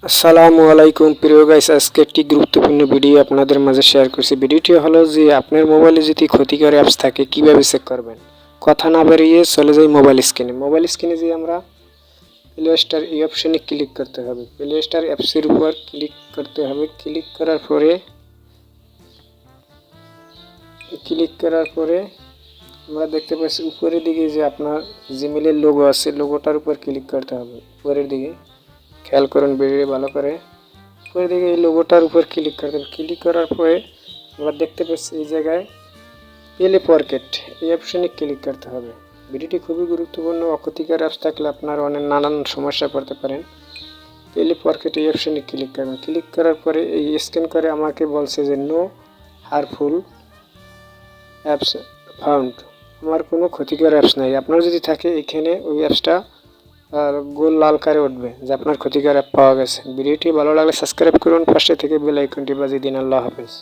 আসসালামু আলাইকুম প্রিয় গাইস, আজকে একটি গুরুত্বপূর্ণ ভিডিও আপনাদের মাঝে শেয়ার করছি। ভিডিওটি হলো যে আপনার মোবাইলে যদি ক্ষতিকর অ্যাপস থাকে কিভাবে চেক করবেন। কথা না বাড়িয়ে চলে যাই মোবাইল স্ক্রিনে যে আমরা প্লে স্টোর এই অপশনে ক্লিক করতে হবে। প্লে স্টোর অ্যাপসের উপর ক্লিক করতে হবে। ক্লিক করার পরে আমরা দেখতে পাচ্ছি উপরের দিকে যে আপনার জিমেলের লোগো আছে, লোগোটার উপর ক্লিক করতে হবে। উপরের দিকে খেয়াল করুন ভিডিও ভালো করে। উপরের দিকে এই লোগোটার উপর ক্লিক করতে হবে। ক্লিক করার পরে আমরা দেখতে পাচ্ছি এই জায়গায় প্লে পকেট এই অপশনে ক্লিক করতে হবে। ভিডিওটি খুবই গুরুত্বপূর্ণ। অক্ষতিকর অ্যাপস থাকলে আপনার অনেক নানান সমস্যা পড়তে পারেন। প্লে পকেট এই অপশনে ক্লিক করবেন। ক্লিক করার পরে এই স্ক্যান করে আমাকে বলছে যে নো হার্মফুল অ্যাপস ফাউন্ড। আমার কোনো ক্ষতিকর অ্যাপস নাই। আপনার যদি থাকে এখানে ওই অ্যাপসটা গোল লাল করে উঠবে যে আপনার ক্ষতিকর অ্যাপ পাওয়া গেছে। ভিডিওটি ভালো লাগলে সাবস্ক্রাইব করুন, পাশে থেকে বেল আইকনটি বাজিয়ে দিন। আল্লাহ হাফেজ।